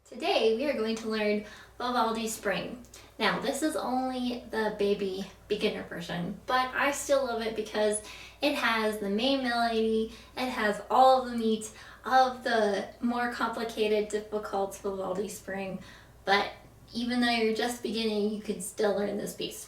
Today we are going to learn Vivaldi Spring. Now this is only the baby beginner version, but I still love it because it has the main melody, it has all of the meat of the more complicated, difficult Vivaldi Spring, but even though you're just beginning, you can still learn this piece.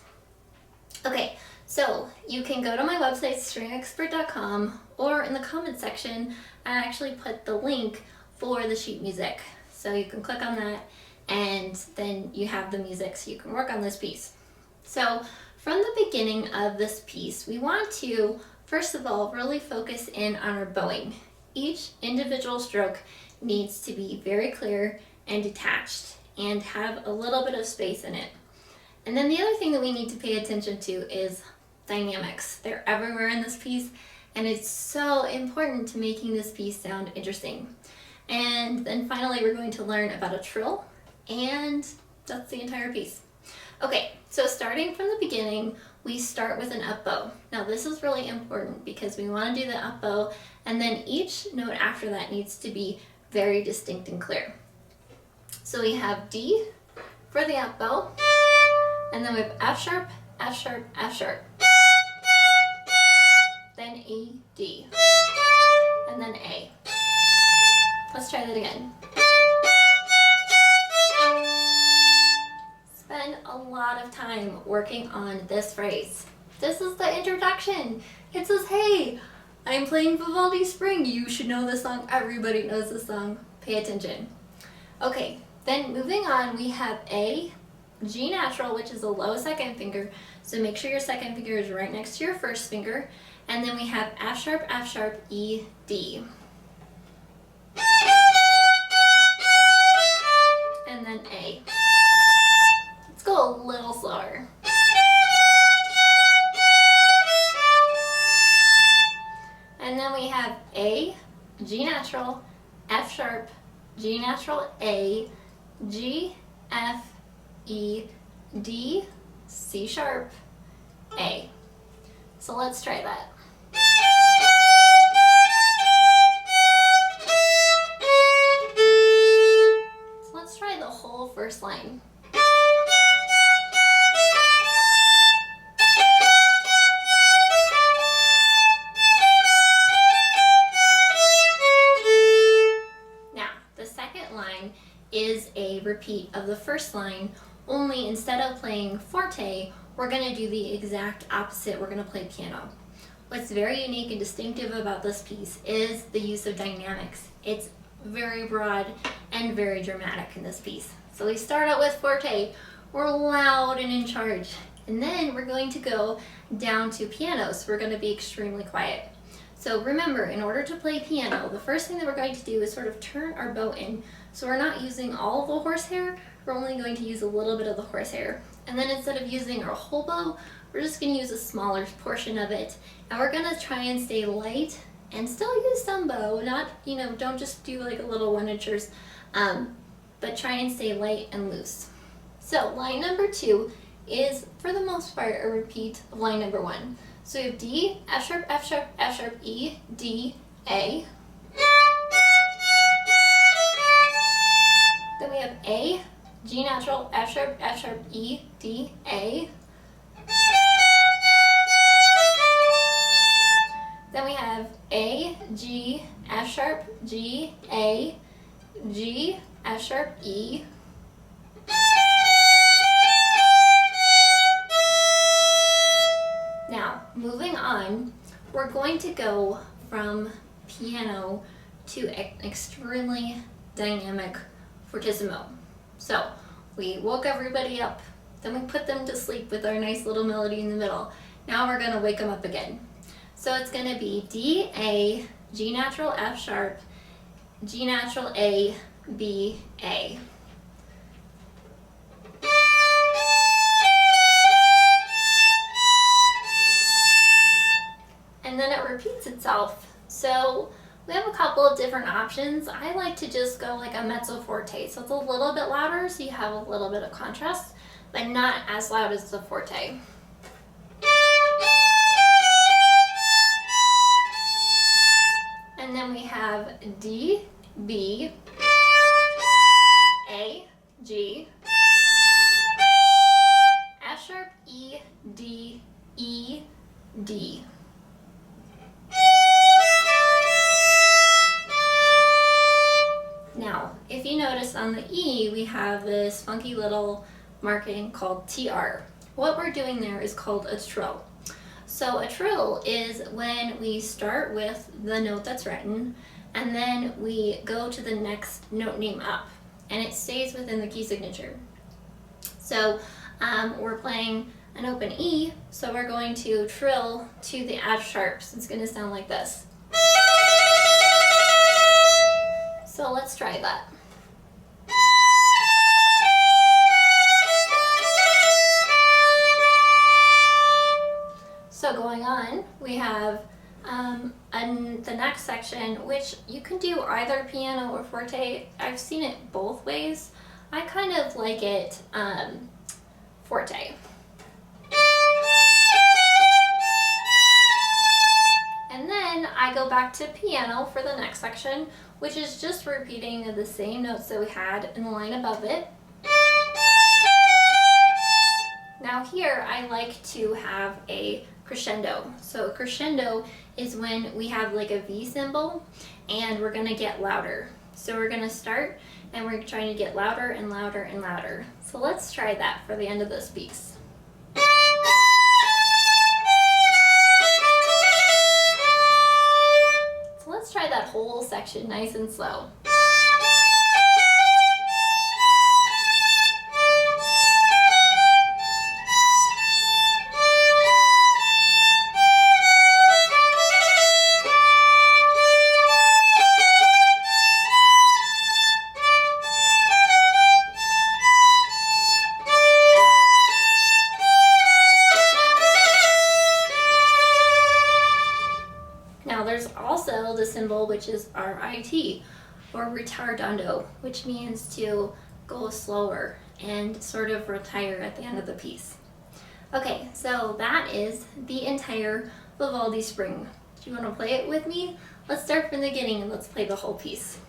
Okay, so you can go to my website, stringexpert.com, or in the comment section, I actually put the link for the sheet music. So you can click on that and then you have the music so you can work on this piece. So from the beginning of this piece, we want to, first of all, really focus in on our bowing. Each individual stroke needs to be very clear and detached and have a little bit of space in it. And then the other thing that we need to pay attention to is dynamics. They're everywhere in this piece, and it's so important to making this piece sound interesting. And then finally, we're going to learn about a trill, and that's the entire piece. Okay, so starting from the beginning, we start with an up bow. Now this is really important because we want to do the up bow, and then each note after that needs to be very distinct and clear. So we have D for the up bow, and then we have F sharp, F sharp, F sharp, then E, D, and then A. Let's try that again. Spend a lot of time working on this phrase. This is the introduction. It says, hey, I'm playing Vivaldi Spring. You should know this song. Everybody knows this song. Pay attention. Okay, then moving on, we have A, G natural, which is a low second finger. So make sure your second finger is right next to your first finger. And then we have F sharp, E, D. And then A. Let's go a little slower. And then we have A, G natural, F sharp, G natural, A, G, F, E, D, C sharp, A. So let's try that. So let's try the whole first line. Now, the second line is a repeat of the first line, only instead of playing forte, we're going to do the exact opposite. We're going to play piano. What's very unique and distinctive about this piece is the use of dynamics. It's very broad and very dramatic in this piece. So we start out with forte. We're loud and in charge. And then we're going to go down to piano, so we're going to be extremely quiet. So remember, in order to play piano, the first thing that we're going to do is sort of turn our bow in. So we're not using all of the horsehair, we're only going to use a little bit of the horsehair. And then instead of using our whole bow, we're just going to use a smaller portion of it. And we're going to try and stay light and still use some bow, not, don't just do like a little 1-inchers, but try and stay light and loose. So line number 2 is, for the most part, a repeat of line number 1. So we have D, F sharp, F sharp, F sharp, E, D, A. Then we have A, G natural, F sharp, E, D, A. Then we have A, G, F sharp, G, A, G, F sharp, E. Now, moving on, we're going to go from piano to an extremely dynamic fortissimo. So we woke everybody up, then we put them to sleep with our nice little melody in the middle. Now we're going to wake them up again. So it's going to be D, A, G natural, F sharp, G natural, A, B, A. And then it repeats itself. So we have a couple of different options. I like to just go like a mezzo forte. So it's a little bit louder, so you have a little bit of contrast, but not as loud as the forte. And then we have D, B, A, you notice on the E, we have this funky little marking called TR. What we're doing there is called a trill. So a trill is when we start with the note that's written, and then we go to the next note name up, and it stays within the key signature. So we're playing an open E, so we're going to trill to the F sharps. It's going to sound like this. So let's try that. So going on, we have the next section, which you can do either piano or forte. I've seen it both ways. I kind of like it forte. And then I go back to piano for the next section, which is just repeating the same notes that we had in the line above it. Now here I like to have a crescendo. So a crescendo is when we have like a V symbol and we're gonna get louder. So we're gonna start and we're trying to get louder and louder and louder. So let's try that for the end of this piece. So let's try that whole section nice and slow. Now there's also the symbol which is RIT, or ritardando, which means to go slower and sort of retire at the end of the piece. Okay, so that is the entire Vivaldi Spring. Do you want to play it with me? Let's start from the beginning and let's play the whole piece.